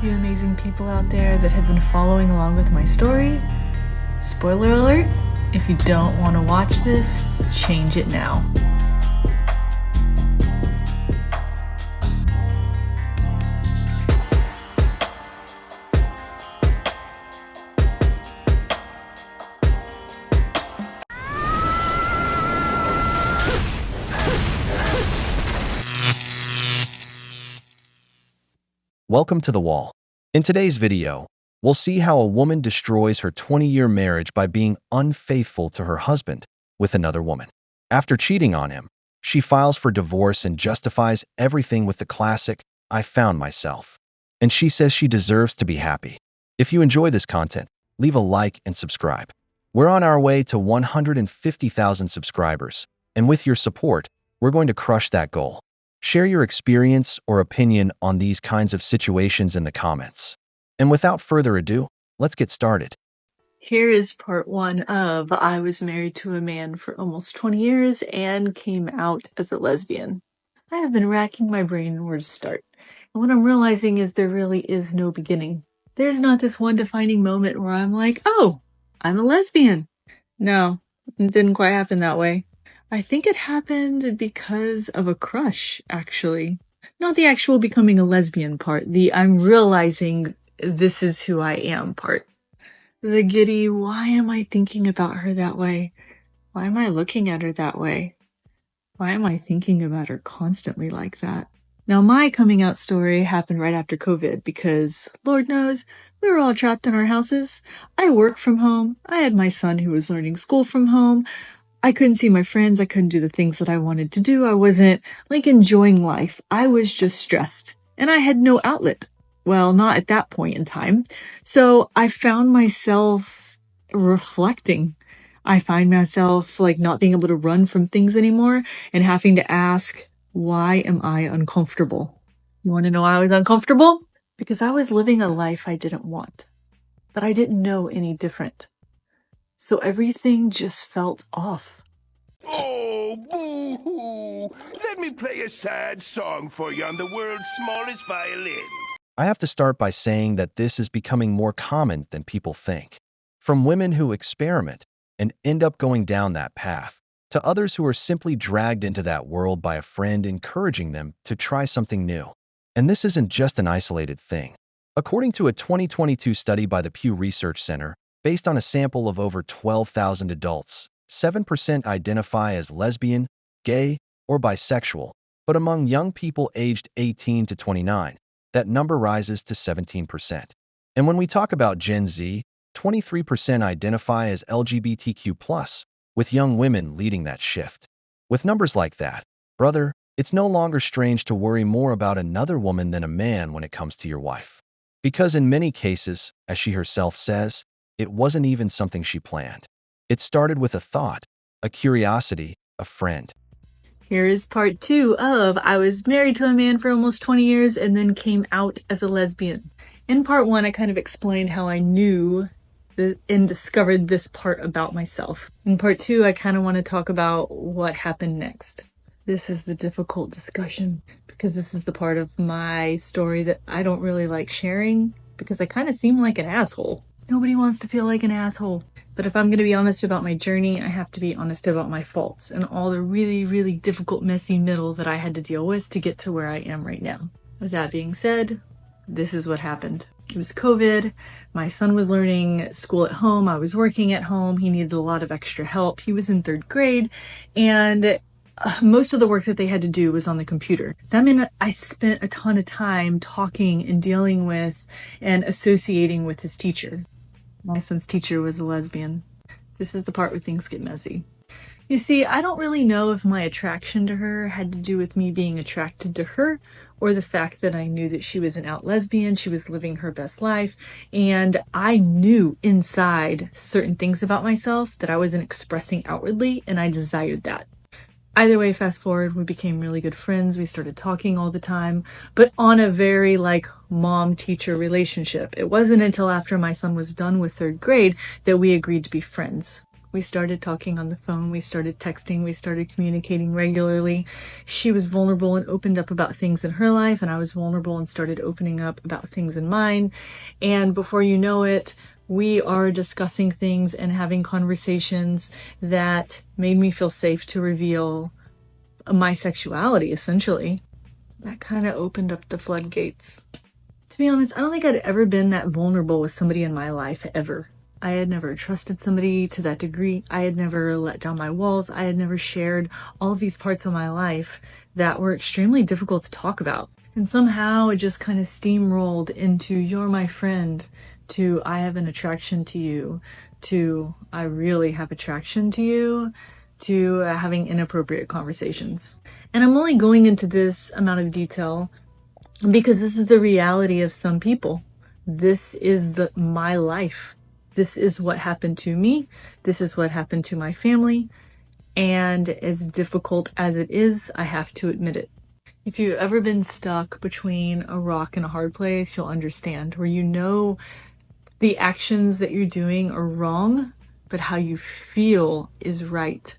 you amazing people out there that have been following along with my story. Spoiler alert, if you don't want to watch this, change it now. Welcome to The Wall. In today's video, we'll see how a woman destroys her 20-year marriage by being unfaithful to her husband with another woman. After cheating on him, she files for divorce and justifies everything with the classic, "I found myself." And she says she deserves to be happy. If you enjoy this content, leave a like and subscribe. We're on our way to 150,000 subscribers, and with your support, we're going to crush that goal. Share your experience or opinion on these kinds of situations in the comments. And without further ado, let's get started. Here is part one of I was married to a man for almost 20 years and came out as a lesbian. I have been racking my brain on where to start. And what I'm realizing is there really is no beginning. There's not this one defining moment where I'm like, oh, I'm a lesbian. No, it didn't quite happen that way. I think it happened because of a crush, actually. Not the actual becoming a lesbian part, the I'm realizing this is who I am part. The giddy, why am I thinking about her that way? Why am I looking at her that way? Why am I thinking about her constantly like that? Now, my coming out story happened right after COVID because, Lord knows, we were all trapped in our houses. I work from home. I had my son who was learning school from home. I couldn't see my friends. I couldn't do the things that I wanted to do. I wasn't enjoying life. I was just stressed and I had no outlet. Well, not at that point in time. So I found myself reflecting. I find myself not being able to run from things anymore and having to ask, why am I uncomfortable? You want to know why I was uncomfortable? Because I was living a life I didn't want, but I didn't know any different. So everything just felt off. Oh, boo-hoo! Let me play a sad song for you on the world's smallest violin. I have to start by saying that this is becoming more common than people think. From women who experiment and end up going down that path, to others who are simply dragged into that world by a friend encouraging them to try something new. And this isn't just an isolated thing. According to a 2022 study by the Pew Research Center, based on a sample of over 12,000 adults, 7% identify as lesbian, gay, or bisexual, but among young people aged 18 to 29, that number rises to 17%. And when we talk about Gen Z, 23% identify as LGBTQ+, with young women leading that shift. With numbers like that, brother, it's no longer strange to worry more about another woman than a man when it comes to your wife. Because in many cases, as she herself says, it wasn't even something she planned. It started with a thought, a curiosity, a friend. Here is part two of I was married to a man for almost 20 years and then came out as a lesbian. In part one, I kind of explained how I knew and discovered this part about myself. In part two, I kind of want to talk about what happened next. This is the difficult discussion because this is the part of my story that I don't really like sharing because I kind of seem like an asshole. Nobody wants to feel like an asshole. But if I'm going to be honest about my journey, I have to be honest about my faults and all the really, really difficult, messy middle that I had to deal with to get to where I am right now. With that being said, this is what happened. It was COVID. My son was learning school at home. I was working at home. He needed a lot of extra help. He was in 3rd grade and most of the work that they had to do was on the computer. That meant I spent a ton of time talking and dealing with and associating with his teacher. My son's teacher was a lesbian. This is the part where things get messy. You see, I don't really know if my attraction to her had to do with me being attracted to her or the fact that I knew that she was an out lesbian, she was living her best life, and I knew inside certain things about myself that I wasn't expressing outwardly, and I desired that. Either way, fast forward, we became really good friends. We started talking all the time, but on a very mom-teacher relationship. It wasn't until after my son was done with 3rd grade that we agreed to be friends. We started talking on the phone, we started texting, we started communicating regularly. She was vulnerable and opened up about things in her life, and I was vulnerable and started opening up about things in mine. And before you know it, we are discussing things and having conversations that made me feel safe to reveal my sexuality, essentially. That kind of opened up the floodgates. To be honest, I don't think I'd ever been that vulnerable with somebody in my life, ever. I had never trusted somebody to that degree. I had never let down my walls. I had never shared all of these parts of my life that were extremely difficult to talk about. And somehow it just kind of steamrolled into "you're my friend," to "I have an attraction to you," to "I really have attraction to you," to having inappropriate conversations. And I'm only going into this amount of detail because this is the reality of some people. This is my life. This is what happened to me. This is what happened to my family. And as difficult as it is, I have to admit it. If you've ever been stuck between a rock and a hard place, you'll understand, where you know the actions that you're doing are wrong, but how you feel is right.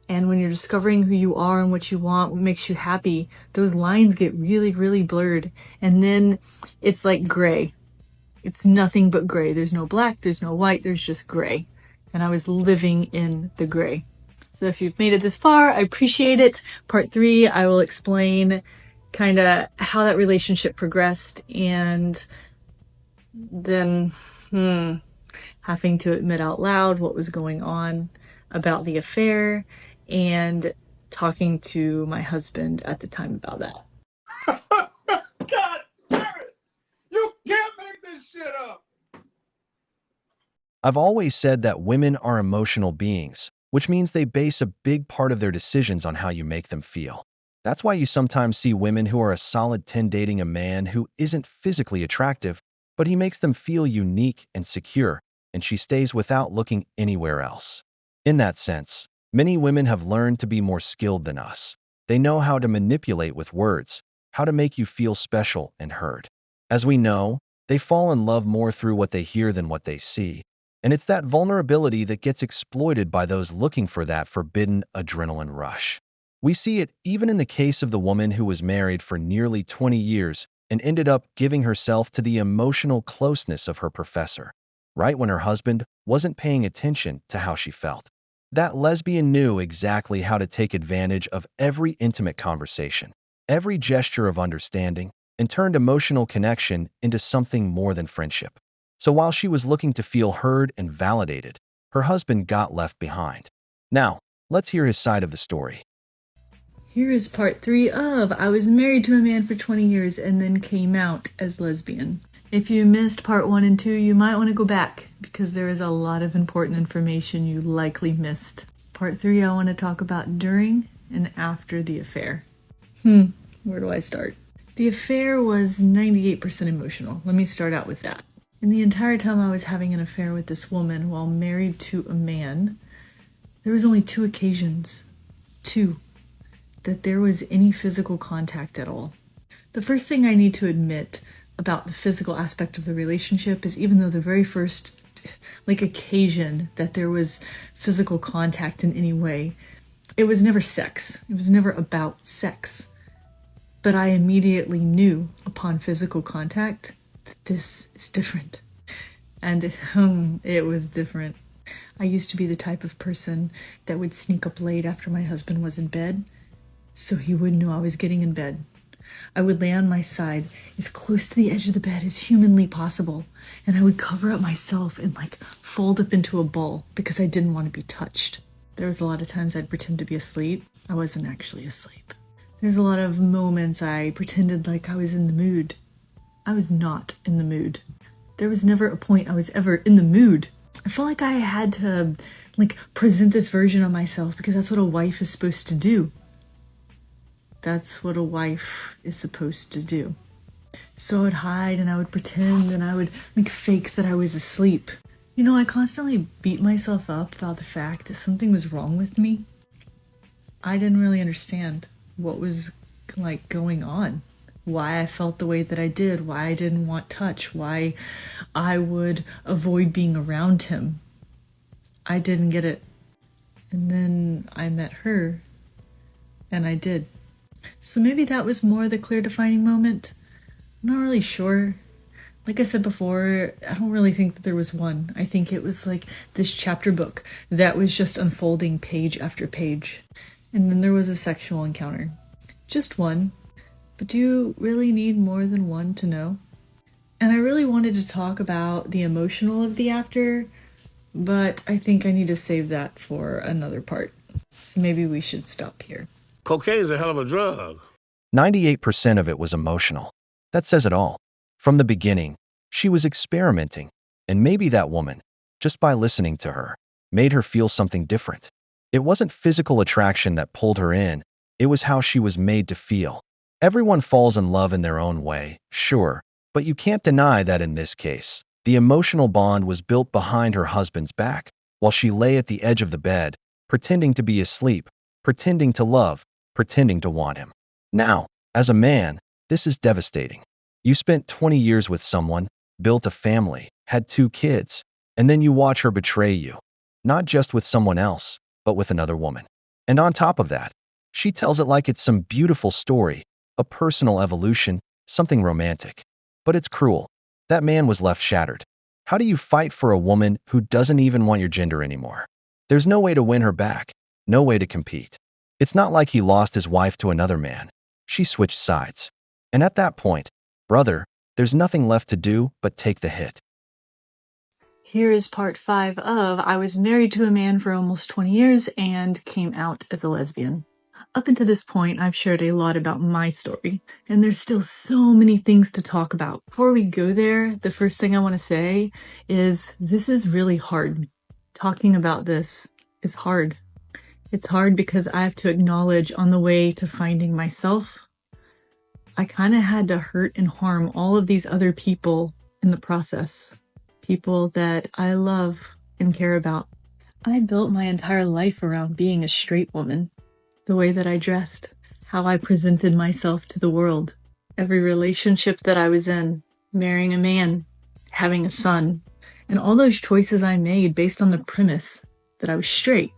And when you're discovering who you are and what you want, what makes you happy, those lines get really, really blurred. And then it's like gray. It's nothing but gray. There's no black, there's no white, there's just gray. And I was living in the gray. So if you've made it this far, I appreciate it. Part 3, I will explain kind of how that relationship progressed, and then having to admit out loud what was going on about the affair, and talking to my husband at the time about that. God damn it! You can't make this shit up! I've always said that women are emotional beings, which means they base a big part of their decisions on how you make them feel. That's why you sometimes see women who are a solid 10 dating a man who isn't physically attractive, but he makes them feel unique and secure, and she stays without looking anywhere else. In that sense, many women have learned to be more skilled than us. They know how to manipulate with words, how to make you feel special and heard. As we know, they fall in love more through what they hear than what they see. And it's that vulnerability that gets exploited by those looking for that forbidden adrenaline rush. We see it even in the case of the woman who was married for nearly 20 years and ended up giving herself to the emotional closeness of her professor, right when her husband wasn't paying attention to how she felt. That lesbian knew exactly how to take advantage of every intimate conversation, every gesture of understanding, and turned emotional connection into something more than friendship. So while she was looking to feel heard and validated, her husband got left behind. Now, let's hear his side of the story. Here is part 3 of I was married to a man for 20 years and then came out as lesbian. If you missed part 1 and 2, you might want to go back because there is a lot of important information you likely missed. Part 3, I want to talk about during and after the affair. Where do I start? The affair was 98% emotional. Let me start out with that. And the entire time I was having an affair with this woman while married to a man, there was only 2 occasions, 2, that there was any physical contact at all. The first thing I need to admit about the physical aspect of the relationship is, even though the very first occasion that there was physical contact in any way, it was never sex. It was never about sex. But I immediately knew upon physical contact that this is different. And it was different. I used to be the type of person that would sneak up late after my husband was in bed, so he wouldn't know I was getting in bed. I would lay on my side as close to the edge of the bed as humanly possible, and I would cover up myself and fold up into a ball because I didn't want to be touched. There was a lot of times I'd pretend to be asleep. I wasn't actually asleep. There's a lot of moments I pretended like I was in the mood. I was not in the mood. There was never a point I was ever in the mood. I felt like I had to present this version of myself because that's what a wife is supposed to do. That's what a wife is supposed to do. So I would hide and I would pretend and I would fake that I was asleep. You know, I constantly beat myself up about the fact that something was wrong with me. I didn't really understand what was going on. Why I felt the way that I did, why I didn't want touch, why I would avoid being around him. I didn't get it. And then I met her, and I did. So maybe that was more the clear defining moment. I'm not really sure. Like I said before, I don't really think that there was one. I think it was like this chapter book that was just unfolding page after page. And then there was a sexual encounter. Just one. But do you really need more than one to know? And I really wanted to talk about the emotional of the after, but I think I need to save that for another part. So maybe we should stop here. Cocaine's a hell of a drug. 98% of it was emotional. That says it all. From the beginning, she was experimenting, and maybe that woman, just by listening to her, made her feel something different. It wasn't physical attraction that pulled her in, it was how she was made to feel. Everyone falls in love in their own way, sure, but you can't deny that in this case, the emotional bond was built behind her husband's back, while she lay at the edge of the bed, pretending to be asleep, pretending to love, pretending to want him. Now, as a man, this is devastating. You spent 20 years with someone, built a family, had 2 kids, and then you watch her betray you. Not just with someone else, but with another woman. And on top of that, she tells it like it's some beautiful story, a personal evolution, something romantic. But it's cruel. That man was left shattered. How do you fight for a woman who doesn't even want your gender anymore? There's no way to win her back, no way to compete. It's not like he lost his wife to another man. She switched sides. And at that point, brother, there's nothing left to do but take the hit. Here is part 5 of I was married to a man for almost 20 years and came out as a lesbian. Up until this point, I've shared a lot about my story, and there's still so many things to talk about. Before we go there, the first thing I want to say is this is really hard. Talking about this is hard. It's hard because I have to acknowledge on the way to finding myself, I kind of had to hurt and harm all of these other people in the process. People that I love and care about. I built my entire life around being a straight woman. The way that I dressed, how I presented myself to the world. Every relationship that I was in, marrying a man, having a son, and all those choices I made based on the premise that I was straight.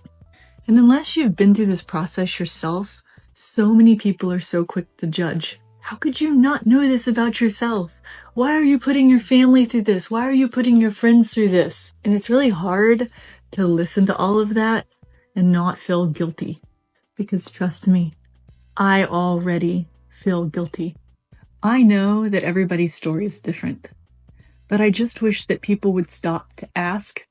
And unless you've been through this process yourself, so many people are so quick to judge. How could you not know this about yourself? Why are you putting your family through this? Why are you putting your friends through this? And it's really hard to listen to all of that and not feel guilty. Because trust me, I already feel guilty. I know that everybody's story is different, but I just wish that people would stop to ask,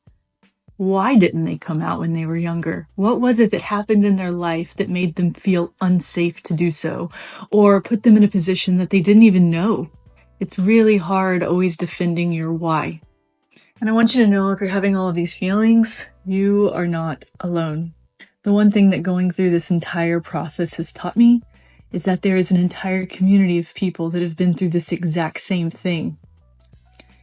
why didn't they come out when they were younger? What was it that happened in their life that made them feel unsafe to do so, or put them in a position that they didn't even know? It's really hard always defending your why. And I want you to know if you're having all of these feelings, you are not alone. The one thing that going through this entire process has taught me is that there is an entire community of people that have been through this exact same thing.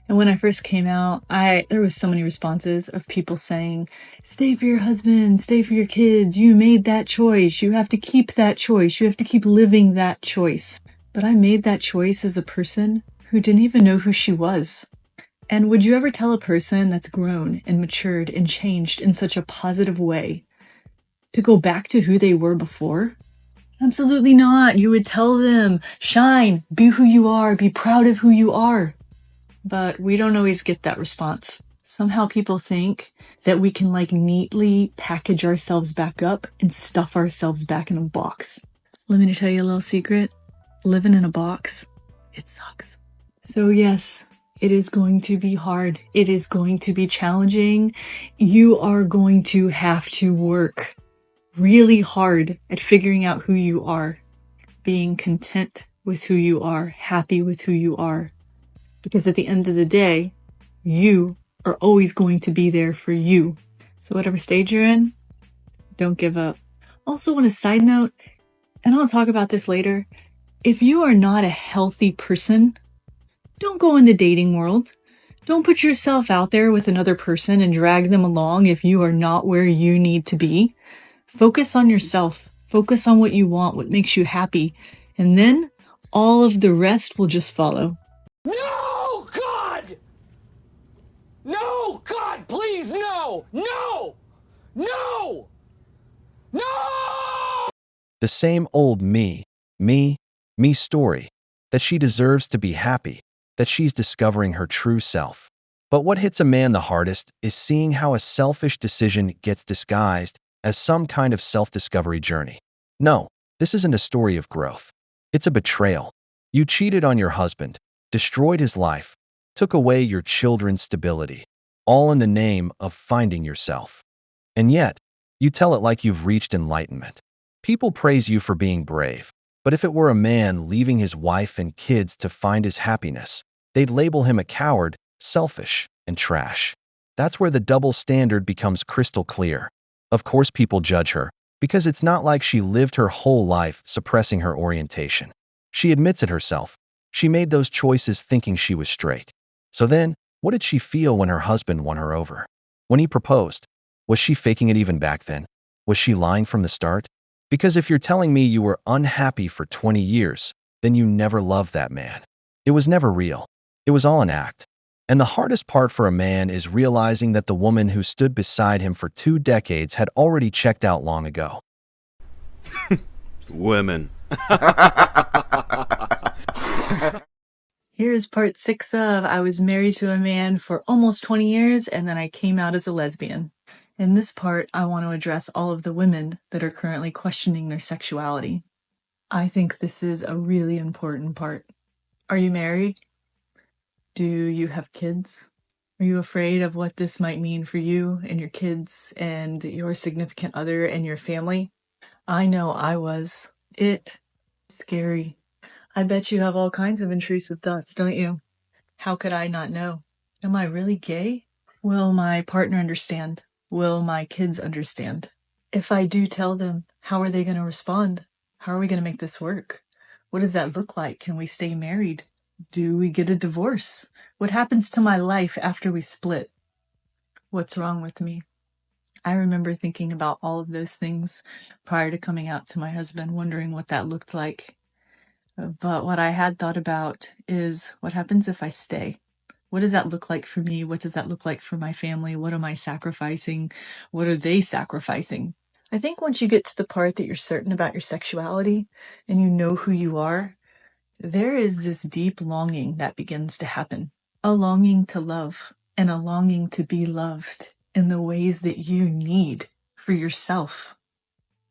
And when I first came out, there was so many responses of people saying, stay for your husband, stay for your kids, you made that choice, you have to keep that choice, you have to keep living that choice. But I made that choice as a person who didn't even know who she was. And would you ever tell a person that's grown and matured and changed in such a positive way to go back to who they were before? Absolutely not. You would tell them, shine, be who you are, be proud of who you are. But we don't always get that response. Somehow people think that we can neatly package ourselves back up and stuff ourselves back in a box. Let me tell you a little secret. Living in a box, it sucks. So yes, it is going to be hard. It is going to be challenging. You are going to have to work really hard at figuring out who you are, being content with who you are, happy with who you are. Because at the end of the day, you are always going to be there for you. So whatever stage you're in, don't give up. Also, on a side note, and I'll talk about this later, if you are not a healthy person, don't go in the dating world. Don't put yourself out there with another person and drag them along if you are not where you need to be. Focus on yourself. Focus on what you want, what makes you happy. And then all of the rest will just follow. No, God! No, God, please, no! No! No! No! The same old me, me story, that she deserves to be happy, that she's discovering her true self. But what hits a man the hardest is seeing how a selfish decision gets disguised as some kind of self-discovery journey. No, this isn't a story of growth. It's a betrayal. You cheated on your husband, destroyed his life, took away your children's stability, all in the name of finding yourself. And yet, you tell it like you've reached enlightenment. People praise you for being brave, but if it were a man leaving his wife and kids to find his happiness, they'd label him a coward, selfish, and trash. That's where the double standard becomes crystal clear. Of course, people judge her, because it's not like she lived her whole life suppressing her orientation. She admits it herself. She made those choices thinking she was straight. So then, what did she feel when her husband won her over? When he proposed, was she faking it even back then? Was she lying from the start? Because if you're telling me you were unhappy for 20 years, then you never loved that man. It was never real. It was all an act. And the hardest part for a man is realizing that the woman who stood beside him for 2 decades had already checked out long ago. Women. Here's part 6 of I was married to a man for almost 20 years and then I came out as a lesbian. In this part, I want to address all of the women that are currently questioning their sexuality. I think this is a really important part. Are you married? Do you have kids? Are you afraid of what this might mean for you and your kids and your significant other and your family? I know I was. It's scary. I bet you have all kinds of intrusive thoughts, don't you? How could I not know? Am I really gay? Will my partner understand? Will my kids understand? If I do tell them, how are they going to respond? How are we going to make this work? What does that look like? Can we stay married? Do we get a divorce? What happens to my life after we split? What's wrong with me? I remember thinking about all of those things prior to coming out to my husband, wondering what that looked like. But what I had thought about is what happens if I stay? What does that look like for me? What does that look like for my family? What am I sacrificing? What are they sacrificing? I think once you get to the part that you're certain about your sexuality and you know who you are, there is this deep longing that begins to happen. A longing to love and a longing to be loved in the ways that you need for yourself.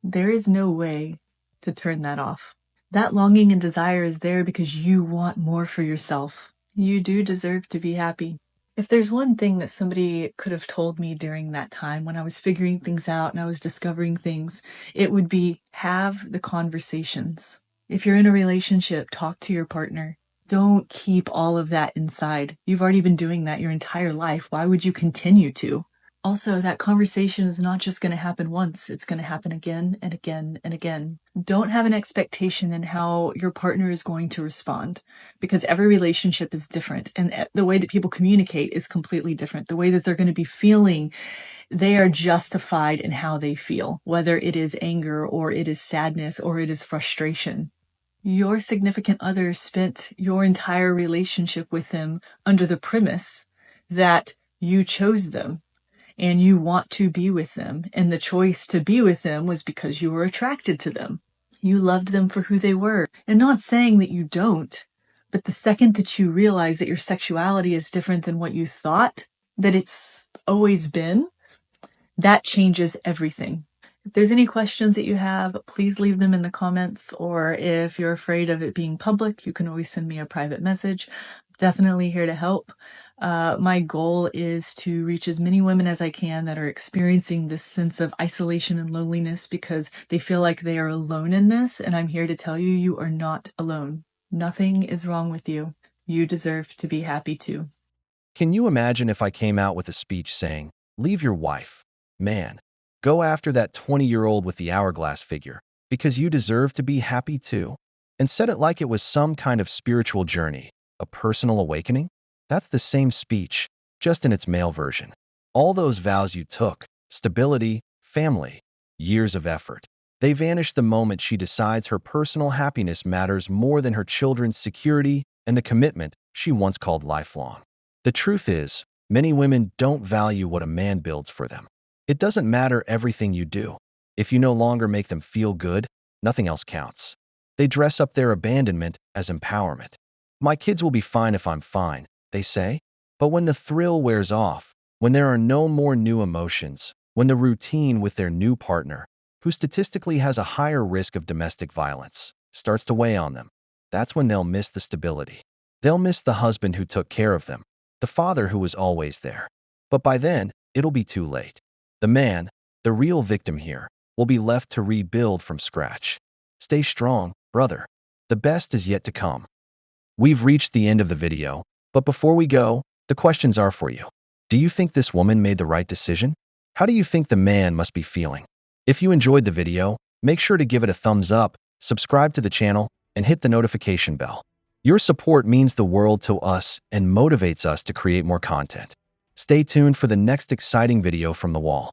There is no way to turn that off. That longing and desire is there because you want more for yourself. You do deserve to be happy. If there's one thing that somebody could have told me during that time when I was figuring things out and I was discovering things, it would be have the conversations. If you're in a relationship, talk to your partner. Don't keep all of that inside. You've already been doing that your entire life. Why would you continue to? Also, that conversation is not just going to happen once. It's going to happen again and again and again. Don't have an expectation in how your partner is going to respond because every relationship is different and the way that people communicate is completely different. The way that they're going to be feeling, they are justified in how they feel, whether it is anger or it is sadness or it is frustration. Your significant other spent your entire relationship with them under the premise that you chose them. And you want to be with them. And the choice to be with them was because you were attracted to them. You loved them for who they were. And not saying that you don't, but the second that you realize that your sexuality is different than what you thought that it's always been, that changes everything. If there's any questions that you have, please leave them in the comments, or if you're afraid of it being public, you can always send me a private message. I'm definitely here to help. My goal is to reach as many women as I can that are experiencing this sense of isolation and loneliness because they feel like they are alone in this, and I'm here to tell you, you are not alone. Nothing is wrong with you. You deserve to be happy too. Can you imagine if I came out with a speech saying, leave your wife, man, go after that 20-year-old with the hourglass figure, because you deserve to be happy too, and said it like it was some kind of spiritual journey, a personal awakening? That's the same speech, just in its male version. All those vows you took, stability, family, years of effort, they vanish the moment she decides her personal happiness matters more than her children's security and the commitment she once called lifelong. The truth is, many women don't value what a man builds for them. It doesn't matter everything you do. If you no longer make them feel good, nothing else counts. They dress up their abandonment as empowerment. My kids will be fine if I'm fine, they say. But when the thrill wears off, when there are no more new emotions, when the routine with their new partner, who statistically has a higher risk of domestic violence, starts to weigh on them, that's when they'll miss the stability. They'll miss the husband who took care of them, the father who was always there. But by then, it'll be too late. The man, the real victim here, will be left to rebuild from scratch. Stay strong, brother. The best is yet to come. We've reached the end of the video, but before we go, the questions are for you. Do you think this woman made the right decision? How do you think the man must be feeling? If you enjoyed the video, make sure to give it a thumbs up, subscribe to the channel, and hit the notification bell. Your support means the world to us and motivates us to create more content. Stay tuned for the next exciting video from the wall.